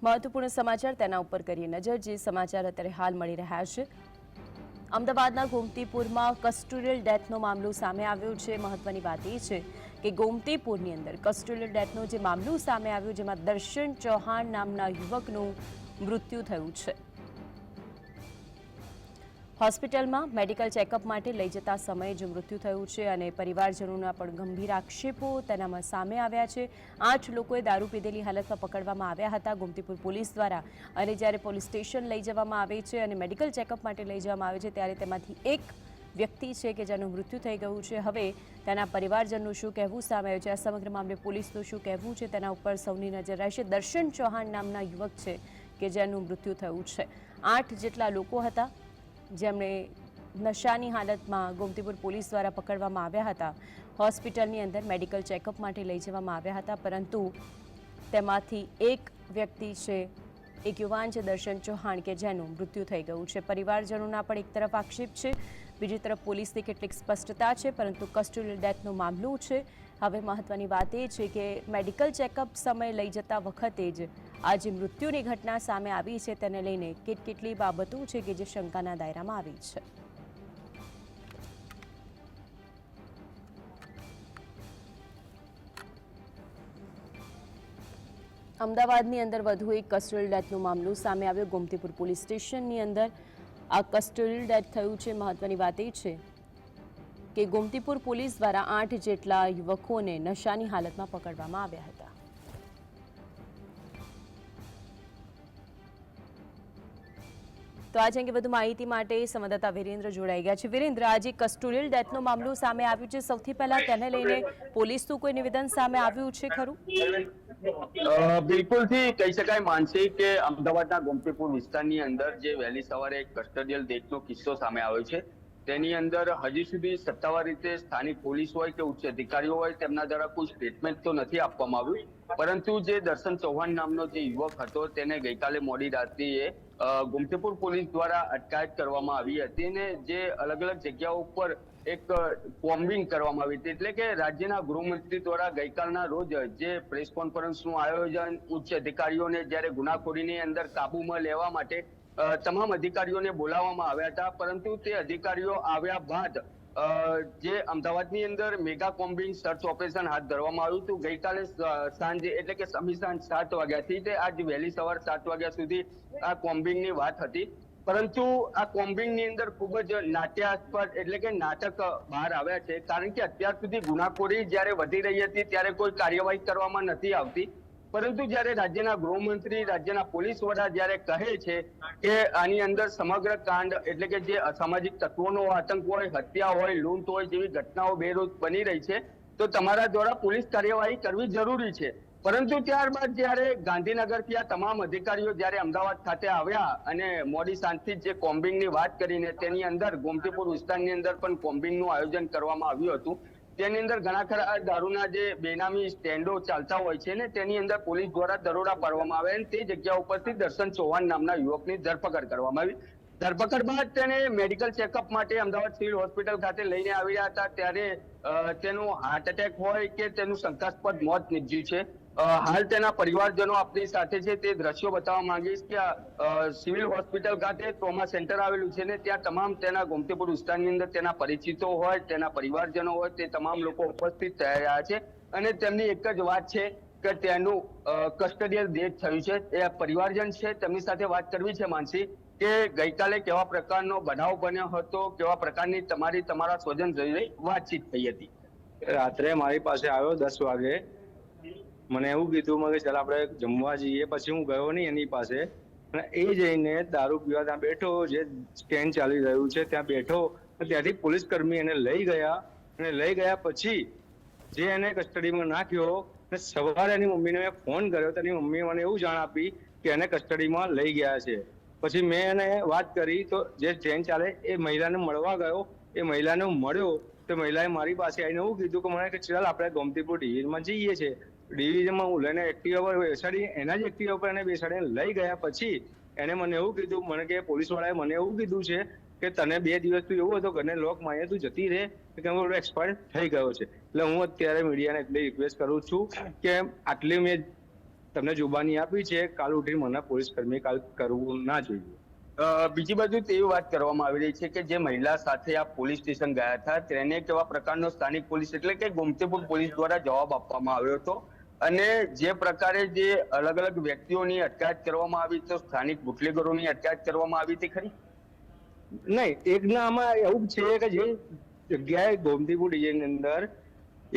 મહત્વપૂર્ણ સમાચાર તેના ઉપર કરીએ નજર, જે સમાચાર અત્યારે હાલ મળી રહ્યા છે। અમદાવાદના ગોમતીપુરમાં કસ્ટોડિયલ ડેથનો મામલો સામે આવ્યો છે। મહત્વની વાત એ છે કે ગોમતીપુરની અંદર કસ્ટોડિયલ ડેથનો જે મામલો સામે આવ્યો, જેમાં દર્શન ચૌહાણ નામના યુવકનું મૃત્યુ થયું છે। હોસ્પિટલમાં મેડિકલ ચેકઅપ માટે લઈ જતા સમયે જ મૃત્યુ થયું છે અને પરિવારજનોના પણ ગંભીર આક્ષેપો તેનામાં સામે આવ્યા છે। 8 લોકોએ દારૂ પીધેલી હાલતમાં પકડવામાં આવ્યા હતા ગોમતીપુર પોલીસ દ્વારા, અને જ્યારે પોલીસ સ્ટેશન લઈ જવામાં આવે છે અને મેડિકલ ચેકઅપ માટે લઈ જવામાં આવે છે ત્યારે તેમાંથી એક વ્યક્તિ છે કે જેનું મૃત્યુ થઈ ગયું છે। હવે તેના પરિવારજનનું શું કહેવું સામે આવ્યું છે, આ સમગ્ર મામલે પોલીસનું શું કહેવું છે, તેના ઉપર સૌની નજર રહેશે। દર્શન ચૌહાણ નામના યુવક છે કે જેનું મૃત્યુ થયું છે। 8 જેટલા લોકો હતા જેમણે નશાની હાલતમાં ગોમતીપુર પોલીસ દ્વારા પકડવામાં આવ્યા હતા। હોસ્પિટલની અંદર મેડિકલ ચેકઅપ માટે લઈ જવામાં આવ્યા હતા, પરંતુ તેમાંથી એક વ્યક્તિ છે, એક યુવાન છે દર્શન ચૌહાણ, કે જેનું મૃત્યુ થઈ ગયું છે। પરિવારજનોના પણ એક તરફ આક્ષેપ છે, બીજી તરફ પોલીસની કેટલીક સ્પષ્ટતા છે, પરંતુ કસ્ટોડિયલ ડેથનો મામલો છે। હવે મહત્વની વાત એ છે કે મેડિકલ ચેકઅપ સમયે લઈ જતા વખતે જ આ જે મૃત્યુની ઘટના સામે આવી છે તેને લઈને કેટલી બાબતો છે કે જે શંકાના દાયરામાં આવી છે। અમદાવાદની અંદર વધુ એક કસ્ટોડિયલ ડેથનો મામલો સામે આવ્યો। ગોમતીપુર પોલીસ સ્ટેશનની અંદર આ કસ્ટોડિયલ ડેથ થયું છે। મહત્વની વાત એ છે કે ગોમતીપુર પોલીસ દ્વારા 8 જેટલા યુવકોને નશાની હાલતમાં પકડવામાં આવ્યા હતા। તો આ અંગે વધુ માહિતી માટે સંવાદદાતા વિરેન્દ્ર જોડાઈ ગયા છે। વિરેન્દ્ર, આજે કસ્ટોડિયલ ડેથનો મામલો સામે આવ્યો છે, સૌથી પહેલા તેને લઈને પોલીસનું કોઈ નિવેદન સામે આવ્યું છે ખરું? બિલકુલથી કહી શકાય માનસી કે અમદાવાદના ગોમતીપુર વિસ્તારની અંદર જે વહેલી સવારે કસ્ટોડિયલ ડેથનો કિસ્સો સામે આવ્યો છે, તેની અંદર હજી સુધી સત્તાવાર રીતે સ્થાનિક પોલીસ હોય કે ઉચ્ચ અધિકારીઓ હોય તેમના દ્વારા કોઈ સ્ટેટમેન્ટ તો નથી આપવામાં આવ્યું, પરંતુ જે દર્શન ચૌહાણ નામનો જે યુવક હતો તેને ગઈકાલે મોડી રાત્રિએ ગોમતીપુર પોલીસ દ્વારા અટકાયત કરવામાં આવી હતી અને જે અલગ અલગ જગ્યાઓ ઉપર એક કોમ્બિંગ કરવામાં આવી હતી। એટલે કે રાજ્યના ગૃહમંત્રી દ્વારા ગઈકાલના રોજ જે પ્રેસ કોન્ફરન્સનું આયોજન ઉચ્ચ અધિકારીઓને જ્યારે ગુનાખોરીની અંદર કાબૂમાં લેવા માટે તમામ અધિકારીઓને બોલાવવામાં આવ્યા હતા, પરંતુ તે અધિકારીઓ આવ્યા બાદ જે અમદાવાદની અંદર મેગા કોમ્બિંગ સર્ચ ઓપરેશન હાથ ધરવામાં આવ્યું હતું ગઈકાલે સાંજે, એટલે કે સમી સાંજ 7 વાગ્યાથી તે આજ વહેલી સવાર 7 વાગ્યા સુધી આ કોમ્બિંગની વાત હતી। પરંતુ આ કોમ્બિંગની અંદર ખૂબ જ નાટ્યાસ્પદ એટલે કે નાટક બહાર આવ્યા છે, કારણ કે અત્યાર સુધી ગુનાખોરી જ્યારે વધી રહી હતી ત્યારે કોઈ કાર્યવાહી કરવામાં નથી આવતી, પરંતુ જ્યારે રાજ્યના ગૃહમંત્રી રાજ્યના પોલીસ વડા જ્યારે કહે છે કે આની અંદર સમગ્ર કાંડ એટલે કે જે અસામાજિક તત્વોનો આતંક હોય, હત્યા હોય, લૂંટ હોય જેવી ઘટનાઓ બેરોજ બની રહી છે, તો તમારા દ્વારા પોલીસ કાર્યવાહી કરવી જરૂરી છે। પરંતુ ત્યારબાદ જ્યારે ગાંધીનગરથી આ તમામ અધિકારીઓ જ્યારે અમદાવાદ ખાતે આવ્યા અને મોડી સાંજથી જે કોમ્બિંગની વાત કરીને તેની અંદર ગોમતીપુર વિસ્તારની અંદર પણ કોમ્બિંગનું આયોજન કરવામાં આવ્યું હતું, તેની અંદર ઘણા ખરા દારૂના જે બેનામી સ્ટેન્ડો ચાલતા હોય છે ને તેની અંદર પોલીસ દ્વારા દરોડા પાડવામાં આવ્યા અને તે જગ્યા ઉપરથી દર્શન ચૌહાણ નામના યુવકની ધરપકડ કરવામાં આવી। ધરપકડ બાદ તેને મેડિકલ ચેકઅપ માટે અમદાવાદ સિવિલ હોસ્પિટલ ખાતે લઈને આવ્યા હતા, ત્યારે તેનું હાર્ટ એટેક હોય કે તેનું શંકાસ્પદ મોત નીપજ્યું છે। હાલ તેના પરિવારજનો આપણી સાથે છે, તે દ્રશ્યો બતાવવા માંગીશ કે સિવિલ હોસ્પિટલ ખાતે ટ્રોમા સેન્ટર આવેલું છે ને ત્યાં તમામ તેના ગોમતીપુર વિસ્તારની અંદર તેના પરિચિતો હોય, તેના પરિવારજનો હોય, તે તમામ લોકો ઉપસ્થિત થઈ રહ્યા છે અને તેમની એક જ વાત છે કે તેનું કસ્ટોડિયલ ડેથ થયું છે। એ પરિવારજન છે, તેમની સાથે વાત કરવી છે માનસી કે ગઈકાલે કેવા પ્રકારનો બનાવ બન્યો હતો, કેવા પ્રકારની તમારા સ્વજન જોઈ વાતચીત થઈ હતી? રાત્રે મારી પાસે આવ્યો 10 વાગે, મને એવું કીધું કે ચાલ આપણે જમવા જઈએ, પછી હું ગયો નહીં એની પાસે અને એ જઈને દારૂ પીવા ત્યાં બેઠો, જે સ્ટેન્ડ ચાલી રહ્યું છે ત્યાં બેઠો, ત્યાંથી પોલીસ કર્મી એને લઈ ગયા અને લઈ ગયા પછી જે એને કસ્ટડીમાં નાખ્યો અને સવારે એની મમ્મીને મેં ફોન કર્યો તો એની મમ્મીએ મને એવું જાણ આપી કે એને કસ્ટડીમાં લઈ ગયા છે। પછી મેં એને વાત કરી તો જે ટ્રેન ચાલે એ મહિલાને મળવા ગયો, એ મહિલાને હું મળ્યો તો મહિલાએ મારી પાસે આવીને એવું કીધું કે મને કે ચાલ આપણે ગોમતીપુર ડિવિઝનમાં જઈએ છીએ। ડિવિઝનમાં હું લઈને એક્ટિવા પર બેસાડી, એના જ એક્ટિવા પર એને બેસાડીને લઈ ગયા પછી એને મને એવું કીધું, મને કે પોલીસ વાળાએ મને એવું કીધું છે કે તને 2 દિવસ તું એવું હતો ઘરને લોક મારીને તું જતી રહે કે એક્સપાયર થઈ ગયો છે। એટલે હું અત્યારે મીડિયાને એટલી રિક્વેસ્ટ કરું છું કે આટલી મેં તમને જુબાની આપી છે, કાલ ઉઠીને મને પોલીસ કર્મી કાલ કરવું ના જોઈએ. બીજી બાજુ તેવી વાત કરવામાં આવી રહી છે કે જે મહિલા સાથે આ પોલીસ સ્ટેશન ગયા હતા તેને કેવા પ્રકારનો સ્થાનિક પોલીસ એટલે કે ગોમતીપુર પોલીસ દ્વારા જવાબ આપવામાં આવ્યો હતો અને જે પ્રકારે જે અલગ અલગ વ્યક્તિઓની અટકાયત કરવામાં આવી તો સ્થાનિક બુટલેગરોની અટકાયત કરવામાં આવી હતી ખરી? નહીં, એકના આમાં એવું છે કે જે જગ્યાએ ગોમતીપુર ડીજેની અંદર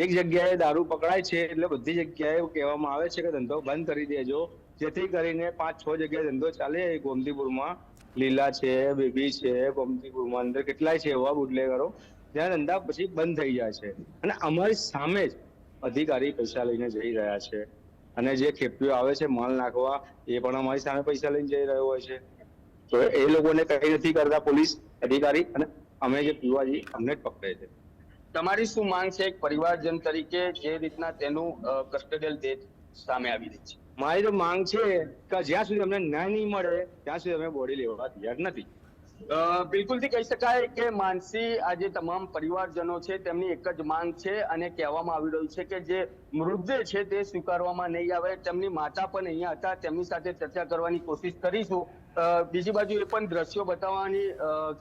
એક જગ્યાએ દારૂ પકડાય છે એટલે બધી જગ્યાએ એવું કહેવામાં આવે છે કે ધંધો બંધ કરી દેજો, જેથી કરીને 5-6 જગ્યાએ ધંધો ચાલે. ગોમતીપુરમાં લીલા છે, બેબી છે, ગોમતીપુરમાં અંદર કેટલાય છે એવા બુટલેગરો જ્યાં ધંધા પછી બંધ થઈ જાય છે અને અમારી સામે જ અધિકારી પૈસા લઈને જઈ રહ્યા છે અને જે ખેપીઓ આવે છે માલ નાખવા એ પણ અમારી સામે પૈસા લઈને જઈ રહ્યો હોય છે. તો એ લોકોને કઈ નથી કરતા પોલીસ અધિકારી અને અમે જે પીવાજી અમને જ પકડે છે. તમારી શું માંગ છે એક પરિવારજન તરીકે જે રીતના તેનું કસ્ટડિયલ ડેથ સામે આવી રહી છે? મારી તો માંગ છે કે જ્યાં સુધી અમને ન્યાય નહીં મળે ત્યાં સુધી અમે બોડી લેવા તૈયાર નથી. બિલકુલથી કહી શકાય કે માનસી આ જે તમામ પરિવારજનો છે તેમની એક જ માંગ છે અને કહેવામાં આવી રહ્યું છે કે જે મૃતદેહ છે તે સ્વીકારવામાં નહીં આવે. તેમની માતા પણ અહીંયા હતા, તેમની સાથે ચર્ચા કરવાની કોશિશ કરીશું. બીજી બાજુ એ પણ દ્રશ્યો બતાવવાની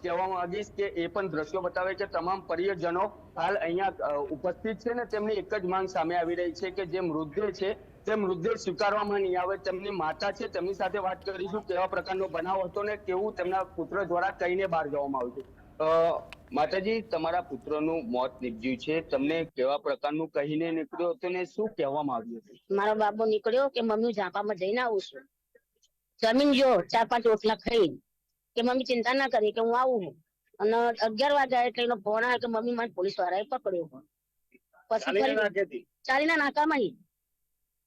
કહેવા માંગીશ કે એ પણ દ્રશ્યો બતાવે કે તમામ પરિજનો હાલ અહીંયા ઉપસ્થિત છે ને તેમની એક જ માંગ સામે આવી રહી છે કે જે મૃતદેહ છે તે મૃતદેહ સ્વીકારવામાં નહીં આવે. તેમની માતા છે તેમની સાથે વાત કરીશું કેવા પ્રકારનો બનાવ હતો ને કેવું તેમના પુત્ર દ્વારા કહીને બહાર જવામાં આવ્યું હતું. માતાજી, તમારા પુત્રનું મોત નીપજ્યું છે, તમને કેવા પ્રકારનું કહીને નીકળ્યો હતો ને શું કહેવામાં આવ્યું હતું? મારો બાબો નીકળ્યો કે મમ્મી હું ઝાંપામાં જઈને આવું છું, જમીન જો 4-5 રોટલા ખાઈ કે મમ્મી ચિંતા ના કરી કે હું આવું. અને 11 વાગ્યા એટલે એનો ફોન આવ્યો કે મમ્મી મને પોલીસ વાળાએ પકડ્યો. પછી ચાલીના નાકામાં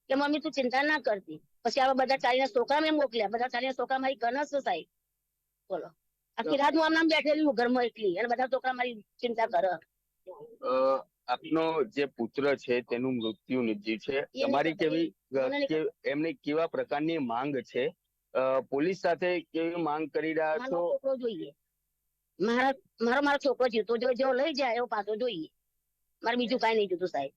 કે મમ્મી તું ચિંતા ના કરતી. પછી આવા બધા ચાલીના છોકરા મોકલ્યા, બધા ચાલીના છોકરા મારી ગણસ સાહેબ. બોલો, આખી રાત હું આમ બેઠેલી હું ઘરમાં એકલી અને બધા છોકરા મારી ચિંતા કરે. આપનો જે પુત્ર છે તેનું મૃત્યુ નિપજ્યું છે, તમારી કેવી એમની કેવા પ્રકારની માંગ છે? પોલીસ સાથે કેવી માંગ કરી રહ્યા છો? છોકરો જોઈએ, મારો છોકરો જીવતો જેવો લઈ જાય એવો પાછો જોઈએ, મારે બીજું કઈ નહીં જોતું સાહેબ.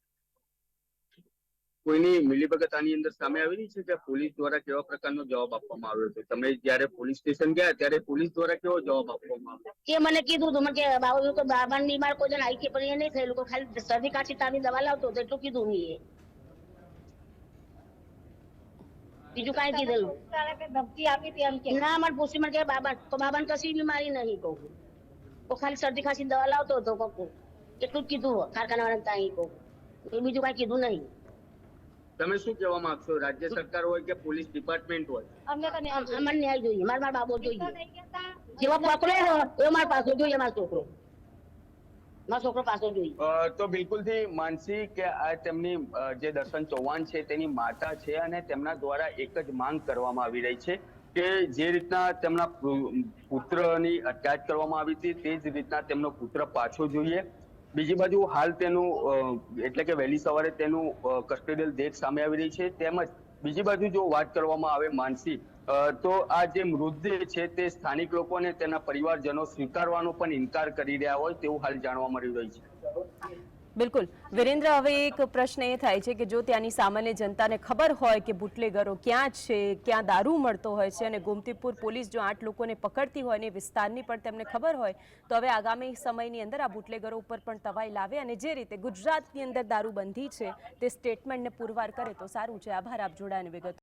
કોઈની મિલીભગત આની અંદર સામે આવી રહી છે કે પોલીસ દ્વારા કેવા પ્રકારનો જવાબ આપવામાં આવ્યો છે? તમે જયારે પોલીસ સ્ટેશન ગયા ત્યારે પોલીસ દ્વારા કેવો જવાબ આપવામાં આવ્યો? કે મને કીધું હતું કે બાબુ તો બાબાને બીમાર કોઈ જણ આવી પણ એ નહીં થયેલું, ખાલી શરદી કાચી તાવની દવા લાવતો હતો એટલું કીધું મેં. બીજું કઈ કીધેલું ના. મને પૂછી મને કે બાબાને કશી બીમારી નહીં કહું, તો ખાલી શરદી ખાંસી દવા લાવતો હતો પપ્પુ એટલું જ કીધું. કારખાના વાળા ત્યાં કહું, બીજું કઈ કીધું નહીં. તમે શું કહેવા માંગશો? રાજ્ય સરકાર હોય કે પોલીસ ડિપાર્ટમેન્ટ હોય, અમને ન્યાય જોઈએ, મારો બાબો જોઈએ. જેવો પકડે એવો મારો પાછો જોઈએ, મારો છોકરો પાછો જોઈએ. તો બિલકુલથી માનસી કે આ તેમની જે દર્શન ચૌહાણ છે તેની માતા છે અને તેમના દ્વારા એક જ માંગ કરવામાં આવી રહી છે કે જે રીતના તેમના પુત્રની અટકાયત કરવામાં આવી હતી તે જ રીતના તેમનો પુત્ર પાછો જોઈએ. બીજી બાજુ હાલ તેનું એટલે કે વહેલી સવારે તેનું કસ્ટડિયલ ડેથ સામે આવી રહી છે. તેમજ બીજી બાજુ જો વાત કરવામાં આવે માનસી, તો આ જે મૃતદેહ છે તે સ્થાનિક લોકો અને તેના પરિવારજનો સ્વીકારવાનો પણ ઇનકાર કરી રહ્યા હોય તેવું હાલ જાણવા મળી રહ્યું છે. બિલકુલ વિરેન્દ્ર, હવે એક પ્રશ્ન એ થાય છે કે જો ત્યાંની સામાન્ય જનતાને ખબર હોય કે બુટલેગરો ક્યાં છે, ક્યાં દારૂ મળતો હોય છે અને ગોમતીપુર પોલીસ જો 8 લોકોને પકડતી હોય ને વિસ્તારની પણ તેમને ખબર હોય તો હવે આગામી સમયની અંદર આ બુટલેગરો ઉપર પણ તવાઈ લાવે અને જે રીતે ગુજરાતની અંદર દારૂબંધી છે તે સ્ટેટમેન્ટને પુરવાર કરે તો સારું છે. આભાર આપ જોડાને વિગત.